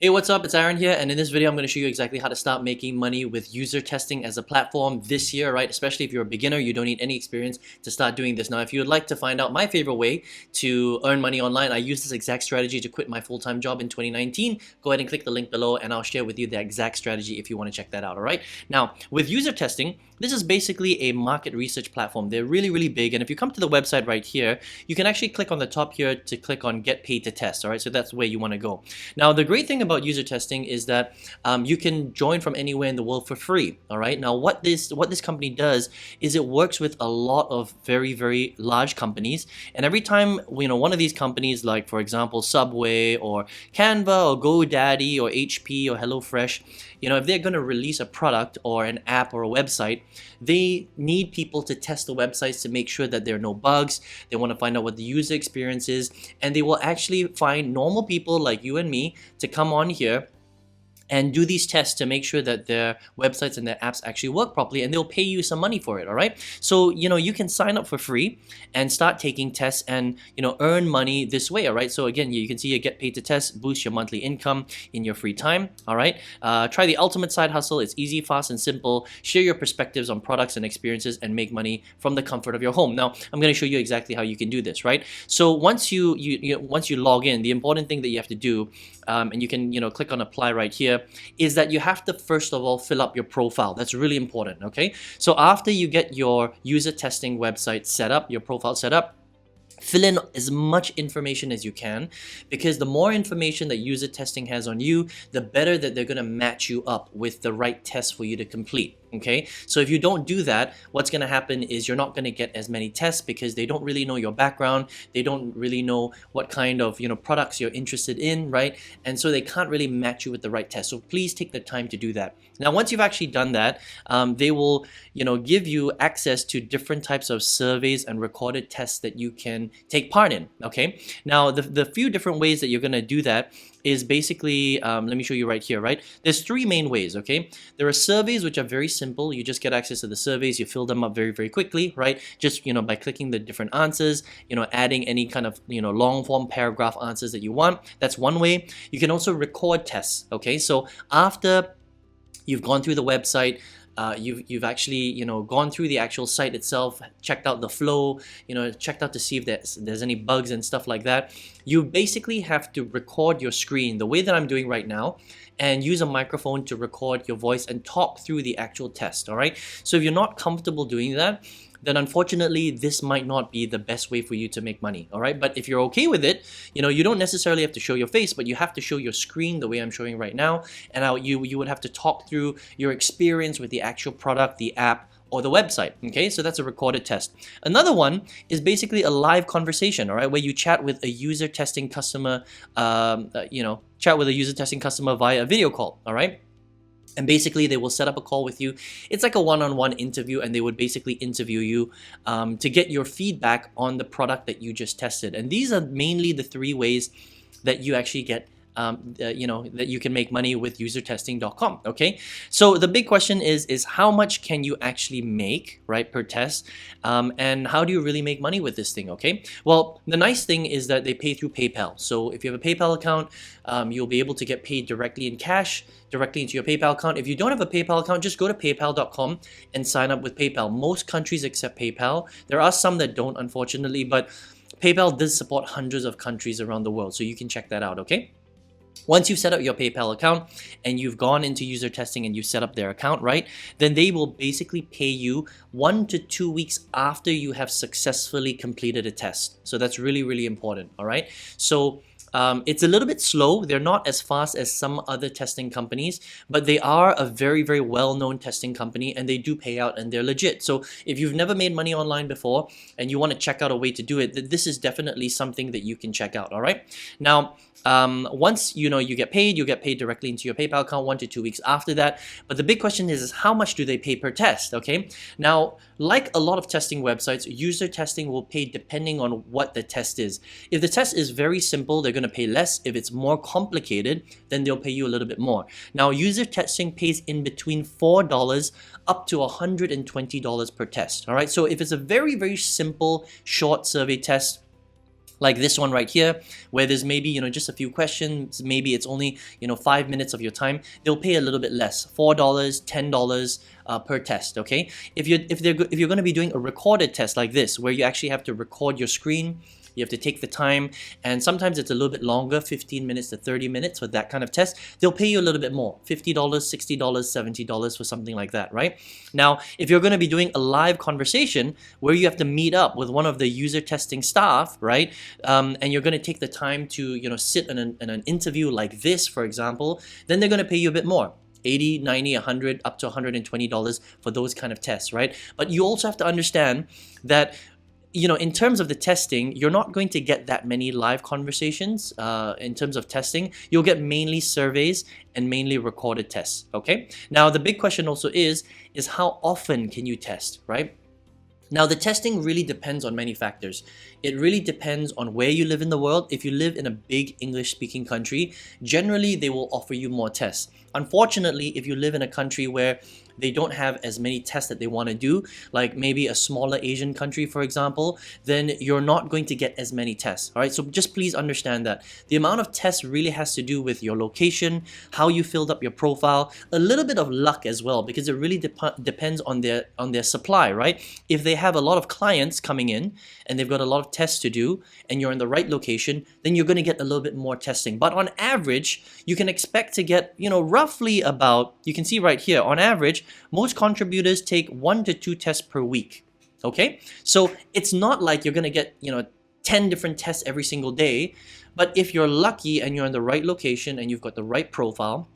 Hey, what's up? It's Aaron here, and in this video I'm going to show you exactly how to start making money with user testing as a platform this year, right? Especially if you're a beginner, you don't need any experience to start doing this. Now, if you would like to find out my favorite way to earn money online, I use this exact strategy to quit my full-time job in 2019. Go ahead and click the link below and I'll share with you the exact strategy if you want to check that out, all right? Now, with user testing, this is basically a market research platform. They're really, really big, and if you come to the website right here, you can actually click on the top here to click on Get Paid to Test, all right? So that's where you want to go. Now, the great thing about user testing is that you can join from anywhere in the world for free. All right. Now, what this company does is it works with a lot of very, very large companies, and every time one of these companies, like for example Subway or Canva or GoDaddy or HP or HelloFresh, if they're going to release a product or an app or a website, they need people to test the websites to make sure that there are no bugs. They want to find out what the user experience is, and they will actually find normal people like you and me to come on here and do these tests to make sure that their websites and their apps actually work properly, and they'll pay you some money for it, all right? So, you can sign up for free and start taking tests and, earn money this way, all right? So again, you can see you get paid to test, boost your monthly income in your free time, all right? Try the ultimate side hustle. It's easy, fast, and simple. Share your perspectives on products and experiences and make money from the comfort of your home. Now, I'm going to show you exactly how you can do this, right? So once you log in, the important thing that you have to do, and you can, click on apply right here, is that you have to first of all fill up your profile. That's really important, okay? So after you get your user testing website set up, your profile set up, fill in as much information as you can, because the more information that user testing has on you, the better that they're going to match you up with the right test for you to complete. Okay, so if you don't do that, what's going to happen is you're not going to get as many tests, because they don't really know your background. They don't really know what kind of products you're interested in, right? And so they can't really match you with the right test. So please take the time to do that. Now, once you've actually done that, they will give you access to different types of surveys and recorded tests that you can take part in. Okay, now the few different ways that you're going to do that is basically, let me show you right here, right? There's three main ways, okay? There are surveys, which are very simple. You just get access to the surveys, you fill them up very, very quickly, right? Just, by clicking the different answers, adding any kind of, long form paragraph answers that you want. That's one way. You can also record tests, okay? So after you've gone through the website, you've actually gone through the actual site itself, checked out the flow, checked out to see if there's any bugs and stuff like that. You basically have to record your screen the way that I'm doing right now, and use a microphone to record your voice and talk through the actual test. All right, so if you're not comfortable doing that, then unfortunately this might not be the best way for you to make money, all right? But if you're okay with it, you don't necessarily have to show your face, but you have to show your screen the way I'm showing right now, and you would have to talk through your experience with the actual product, the app, or the website, okay? So that's a recorded test. Another one is basically a live conversation, all right, where you chat with a user testing customer, chat with a user testing customer via a video call, all right? And basically, they will set up a call with you. It's like a one-on-one interview, and they would basically interview you to get your feedback on the product that you just tested. And these are mainly the three ways that you actually get that you can make money with usertesting.com. Okay, so the big question is how much can you actually make, right, per test, and how do you really make money with this thing? Okay, well, the nice thing is that they pay through PayPal. So if you have a PayPal account, you'll be able to get paid directly in cash, directly into your PayPal account. If you don't have a PayPal account, just go to paypal.com and sign up with PayPal. Most countries accept PayPal. There are some that don't, unfortunately, but PayPal does support hundreds of countries around the world, so you can check that out. Okay, once you've set up your PayPal account and you've gone into user testing and you set up their account, right, then they will basically pay you 1 to 2 weeks after you have successfully completed a test. So that's really, really important, all right? So it's a little bit slow. They're not as fast as some other testing companies, but they are a very, very well-known testing company, and they do pay out, and they're legit. So if you've never made money online before and you want to check out a way to do it, this is definitely something that you can check out, all right? Now, once you get paid directly into your PayPal account 1 to 2 weeks after that. But the big question is how much do they pay per test? Okay, now, like a lot of testing websites, user testing will pay depending on what the test is. If the test is very simple, they're going to pay less. If it's more complicated, then they'll pay you a little bit more. Now, user testing pays in between $4 up to $120 per test. All right, so if it's a very, very simple short survey test, like this one right here, where there's maybe, you know, just a few questions, maybe it's only, you know, 5 minutes of your time, they'll pay a little bit less, $4, $10 per test. Okay, if you're going to be doing a recorded test like this, where you actually have to record your screen, you have to take the time, and sometimes it's a little bit longer, 15 minutes to 30 minutes for that kind of test, they'll pay you a little bit more, $50, $60, $70 for something like that, right? Now, if you're going to be doing a live conversation where you have to meet up with one of the user testing staff, right, and you're going to take the time to, you know, sit in an interview like this, for example, then they're going to pay you a bit more. 80, 90, 100, up to $120 for those kind of tests, right? But you also have to understand that, you know, in terms of the testing, you're not going to get that many live conversations in terms of testing. You'll get mainly surveys and mainly recorded tests, okay? Now, the big question also is how often can you test, right? Now, the testing really depends on many factors. It really depends on where you live in the world. If you live in a big English-speaking country, generally they will offer you more tests. Unfortunately, if you live in a country where they don't have as many tests that they want to do, like maybe a smaller Asian country, for example, then you're not going to get as many tests. All right, so just please understand that the amount of tests really has to do with your location, how you filled up your profile, a little bit of luck as well, because it really depends on their supply, right? If they have a lot of clients coming in and they've got a lot of tests to do and you're in the right location, then you're going to get a little bit more testing. But on average, you can expect to get, you know, roughly about, you can see right here, on average, most contributors take 1 to 2 tests per week. Okay, so it's not like you're gonna get, you know, 10 different tests every single day, but if you're lucky and you're in the right location and you've got the right profile,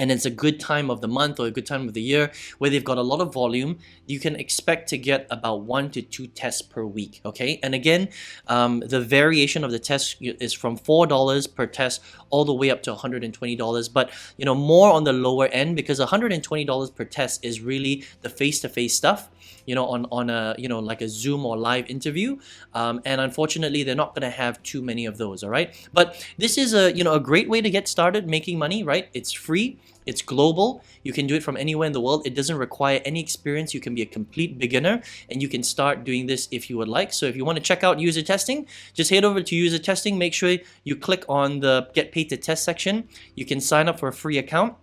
and it's a good time of the month or a good time of the year where they've got a lot of volume, you can expect to get about 1 to 2 tests per week, okay? And again, the variation of the test is from $4 per test all the way up to $120, but, you know, more on the lower end, because $120 per test is really the face-to-face stuff, you know, on a, you know, like a Zoom or live interview, and unfortunately they're not going to have too many of those. All right, but this is a, you know, a great way to get started making money, right? It's free, it's global, you can do it from anywhere in the world, it doesn't require any experience, you can be a complete beginner and you can start doing this if you would like. So if you want to check out user testing, just head over to user testing, make sure you click on the get paid to test section, you can sign up for a free account.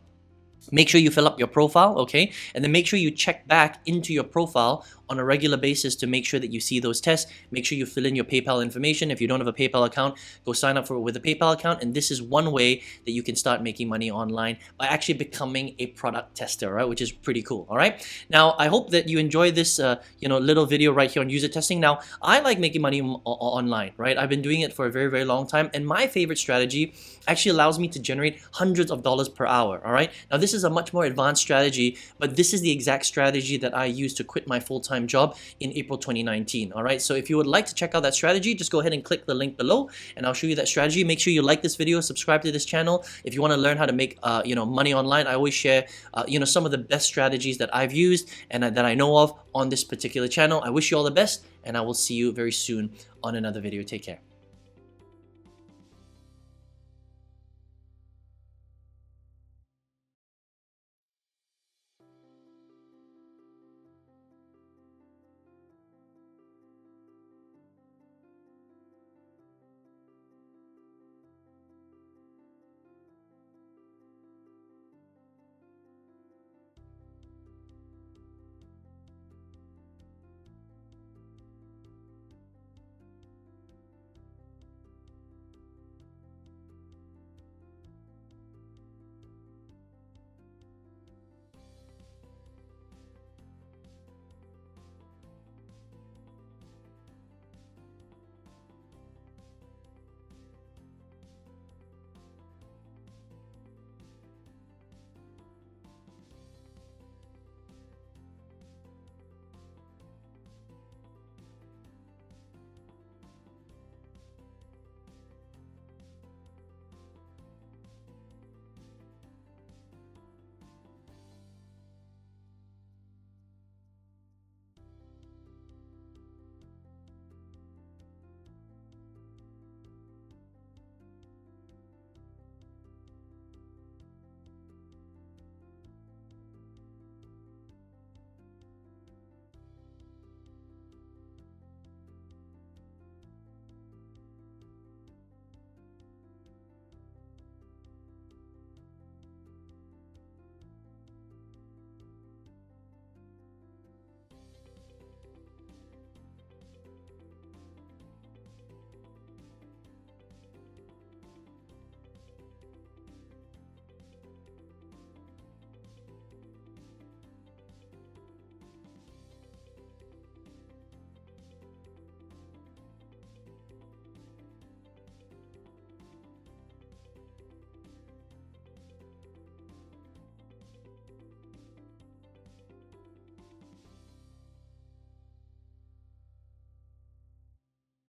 Make sure you fill up your profile, okay? And then make sure you check back into your profile on a regular basis to make sure that you see those tests. Make sure you fill in your PayPal information. If you don't have a PayPal account, go sign up for it with a PayPal account. And this is one way that you can start making money online by actually becoming a product tester, right? Which is pretty cool, all right? Now, I hope that you enjoy this, you know, little video right here on user testing. Now, I like making money online, right? I've been doing it for a very, very long time. And my favorite strategy actually allows me to generate hundreds of dollars per hour, all right? Now, this is a much more advanced strategy, but this is the exact strategy that I used to quit my full-time job in April 2019. All right, so if you would like to check out that strategy, just go ahead and click the link below and I'll show you that strategy. Make sure you like this video, subscribe to this channel. If you want to learn how to make you know, money online, I always share you know, some of the best strategies that I've used and that I know of on this particular channel. I wish you all the best and I will see you very soon on another video. Take care.